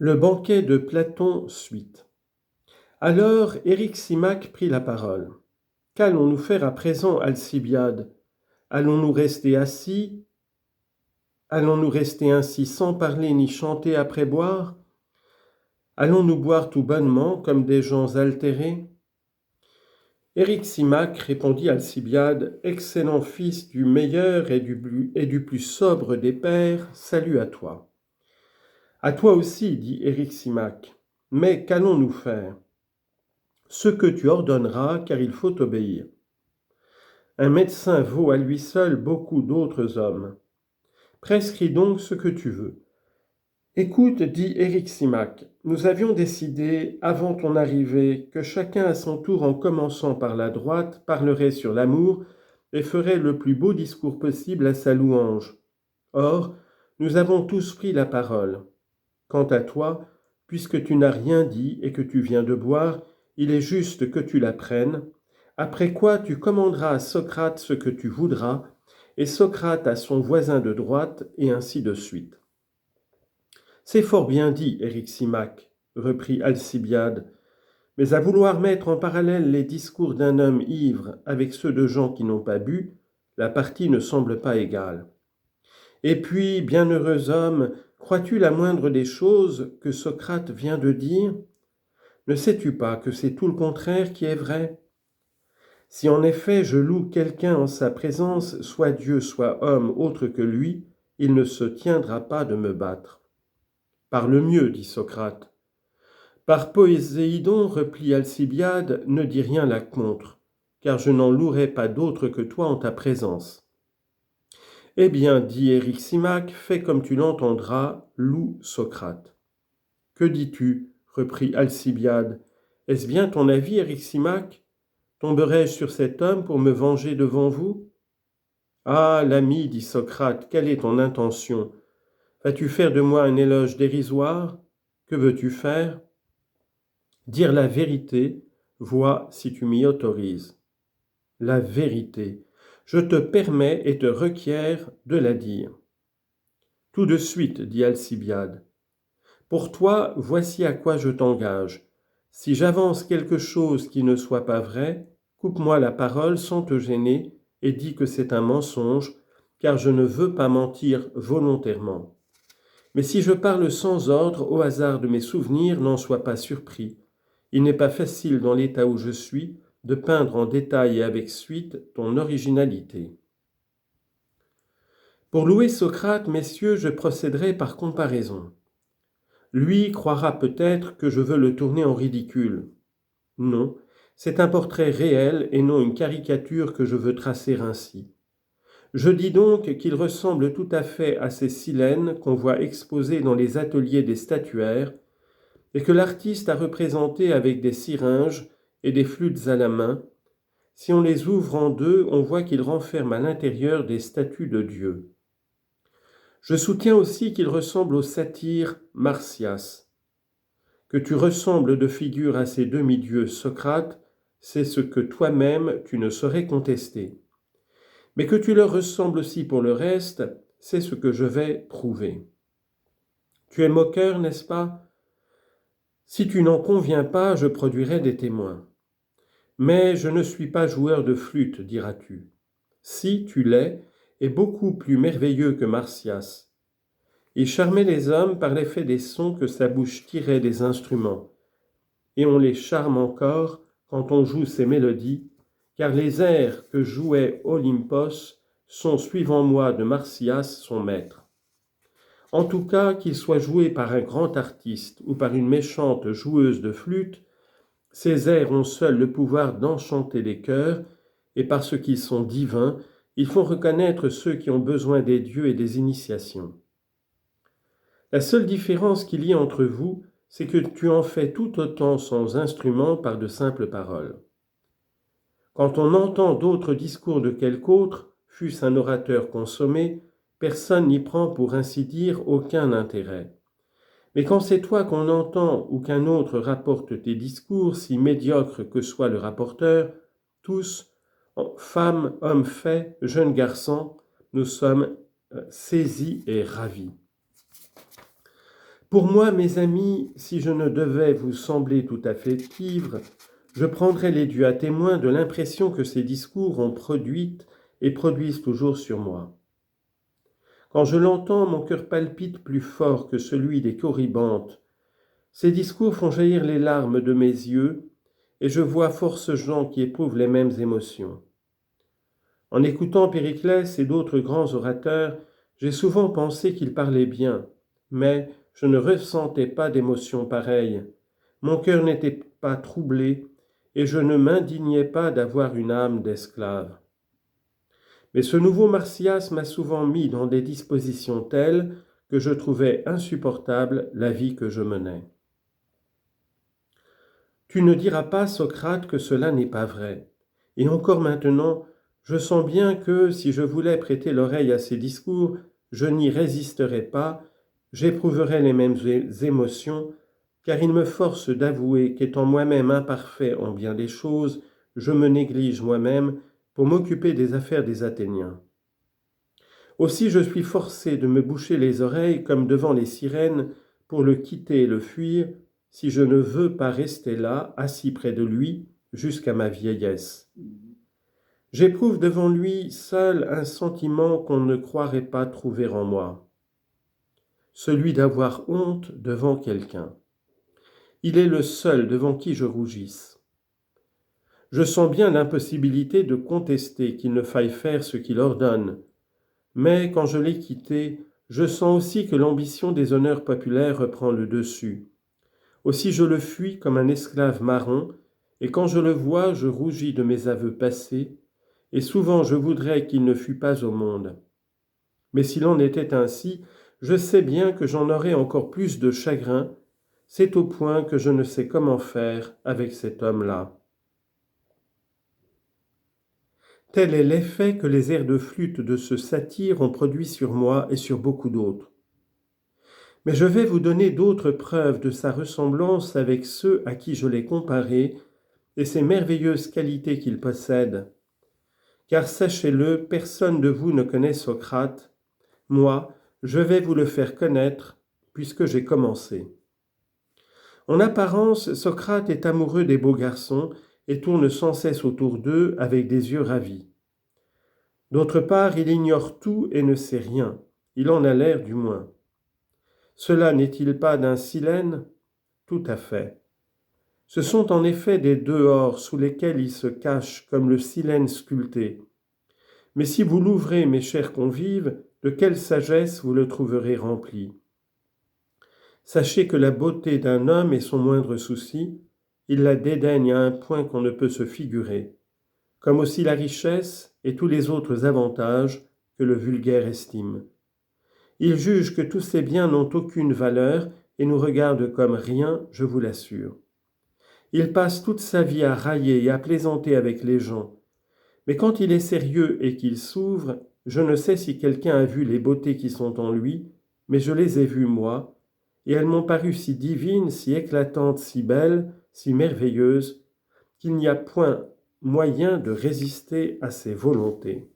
Le banquet de Platon suite. Alors Éryximach prit la parole. Qu'allons-nous faire à présent, Alcibiade? Allons-nous rester assis? Allons-nous rester ainsi sans parler ni chanter après boire? Allons-nous boire tout bonnement comme des gens altérés? Éryximach répondit Alcibiade, excellent fils du meilleur et du plus sobre des pères, salut à toi. À toi aussi, dit Éryximach, mais qu'allons-nous faire? Ce que tu ordonneras, car il faut obéir. Un médecin vaut à lui seul beaucoup d'autres hommes. Prescris donc ce que tu veux. Écoute, dit Éryximach, nous avions décidé, avant ton arrivée, que chacun à son tour, en commençant par la droite, parlerait sur l'amour et ferait le plus beau discours possible à sa louange. Or, nous avons tous pris la parole. Quant à toi, puisque tu n'as rien dit et que tu viens de boire, il est juste que tu l'apprennes, après quoi tu commanderas à Socrate ce que tu voudras, et Socrate à son voisin de droite, et ainsi de suite. C'est fort bien dit, Éryximach, reprit Alcibiade, mais à vouloir mettre en parallèle les discours d'un homme ivre avec ceux de gens qui n'ont pas bu, la partie ne semble pas égale. Et puis, bienheureux homme, crois-tu la moindre des choses que Socrate vient de dire? Ne sais-tu pas que c'est tout le contraire qui est vrai? Si en effet je loue quelqu'un en sa présence, soit Dieu, soit homme autre que lui, il ne se tiendra pas de me battre. Parle mieux, dit Socrate. Par Poséidon, replie Alcibiade, ne dis rien là contre, car je n'en louerai pas d'autre que toi en ta présence. Eh bien, dit Éryximach, fais comme tu l'entendras, loue Socrate. Que dis-tu? Reprit Alcibiade. Est-ce bien ton avis, Éryximach? Tomberai-je sur cet homme pour me venger devant vous? Ah, l'ami, dit Socrate, quelle est ton intention? Vas-tu faire de moi un éloge dérisoire? Que veux-tu faire? Dire la vérité, vois si tu m'y autorises. La vérité. Je te permets et te requiers de la dire. Tout de suite, dit Alcibiade. Pour toi, voici à quoi je t'engage. Si j'avance quelque chose qui ne soit pas vrai, coupe-moi la parole sans te gêner et dis que c'est un mensonge, car je ne veux pas mentir volontairement. Mais si je parle sans ordre, au hasard de mes souvenirs, n'en sois pas surpris. Il n'est pas facile dans l'état où je suis de peindre en détail et avec suite ton originalité. Pour louer Socrate, messieurs, je procéderai par comparaison. Lui croira peut-être que je veux le tourner en ridicule. Non, c'est un portrait réel et non une caricature que je veux tracer ainsi. Je dis donc qu'il ressemble tout à fait à ces silènes qu'on voit exposées dans les ateliers des statuaires et que l'artiste a représentées avec des syringes et des flûtes à la main. Si on les ouvre en deux, on voit qu'ils renferment à l'intérieur des statues de Dieu. Je soutiens aussi qu'il ressemble au satyre Marsyas. Que tu ressembles de figure à ces demi-dieux Socrate, c'est ce que toi-même tu ne saurais contester. Mais que tu leur ressembles aussi pour le reste, c'est ce que je vais prouver. Tu es moqueur, n'est-ce pas? Si tu n'en conviens pas, je produirai des témoins. Mais je ne suis pas joueur de flûte, diras-tu. Si tu l'es, et beaucoup plus merveilleux que Marsyas. Il charmait les hommes par l'effet des sons que sa bouche tirait des instruments. Et on les charme encore quand on joue ces mélodies, car les airs que jouait Olympos sont, suivant moi, de Marsyas son maître. En tout cas, qu'ils soient joués par un grand artiste ou par une méchante joueuse de flûte, ces airs ont seuls le pouvoir d'enchanter les cœurs, et parce qu'ils sont divins, ils font reconnaître ceux qui ont besoin des dieux et des initiations. La seule différence qu'il y ait entre vous, c'est que tu en fais tout autant sans instrument par de simples paroles. Quand on entend d'autres discours de quelque autre, fût-ce un orateur consommé, personne n'y prend pour ainsi dire aucun intérêt. Mais quand c'est toi qu'on entend ou qu'un autre rapporte tes discours, si médiocre que soit le rapporteur, tous, femmes, hommes faits, jeunes garçons, nous sommes saisis et ravis. Pour moi, mes amis, si je ne devais vous sembler tout à fait ivre, je prendrais les dieux à témoin de l'impression que ces discours ont produite et produisent toujours sur moi. Quand je l'entends, mon cœur palpite plus fort que celui des corybantes. Ces discours font jaillir les larmes de mes yeux, et je vois force gens qui éprouvent les mêmes émotions. En écoutant Périclès et d'autres grands orateurs, j'ai souvent pensé qu'ils parlaient bien, mais je ne ressentais pas d'émotion pareille. Mon cœur n'était pas troublé, et je ne m'indignais pas d'avoir une âme d'esclave. Mais ce nouveau Marsyas m'a souvent mis dans des dispositions telles que je trouvais insupportable la vie que je menais. Tu ne diras pas, Socrate, que cela n'est pas vrai. Et encore maintenant, je sens bien que, si je voulais prêter l'oreille à ces discours, je n'y résisterais pas, j'éprouverais les mêmes émotions, car il me force d'avouer qu'étant moi-même imparfait en bien des choses, je me néglige moi-même pour m'occuper des affaires des Athéniens. Aussi je suis forcé de me boucher les oreilles comme devant les sirènes pour le quitter et le fuir, si je ne veux pas rester là, assis près de lui, jusqu'à ma vieillesse. J'éprouve devant lui seul un sentiment qu'on ne croirait pas trouver en moi, celui d'avoir honte devant quelqu'un. Il est le seul devant qui je rougisse. Je sens bien l'impossibilité de contester qu'il ne faille faire ce qu'il ordonne, mais quand je l'ai quitté, je sens aussi que l'ambition des honneurs populaires reprend le dessus. Aussi je le fuis comme un esclave marron, et quand je le vois, je rougis de mes aveux passés, et souvent je voudrais qu'il ne fût pas au monde. Mais s'il en était ainsi, je sais bien que j'en aurais encore plus de chagrin, c'est au point que je ne sais comment faire avec cet homme-là. Tel est l'effet que les airs de flûte de ce satyre ont produit sur moi et sur beaucoup d'autres. Mais je vais vous donner d'autres preuves de sa ressemblance avec ceux à qui je l'ai comparé et ces merveilleuses qualités qu'il possède. Car sachez-le, personne de vous ne connaît Socrate. Moi, je vais vous le faire connaître, puisque j'ai commencé. En apparence, Socrate est amoureux des beaux garçons et tourne sans cesse autour d'eux avec des yeux ravis. D'autre part, il ignore tout et ne sait rien. Il en a l'air du moins. Cela n'est-il pas d'un Silène ? Tout à fait. Ce sont en effet des dehors sous lesquels il se cache comme le Silène sculpté. Mais si vous l'ouvrez, mes chers convives, de quelle sagesse vous le trouverez rempli. Sachez que la beauté d'un homme est son moindre souci, il la dédaigne à un point qu'on ne peut se figurer, comme aussi la richesse et tous les autres avantages que le vulgaire estime. Il juge que tous ces biens n'ont aucune valeur et nous regarde comme rien, je vous l'assure. Il passe toute sa vie à railler et à plaisanter avec les gens. Mais quand il est sérieux et qu'il s'ouvre, je ne sais si quelqu'un a vu les beautés qui sont en lui, mais je les ai vues moi, et elles m'ont paru si divines, si éclatantes, si belles, si merveilleuses, qu'il n'y a point moyen de résister à ses volontés.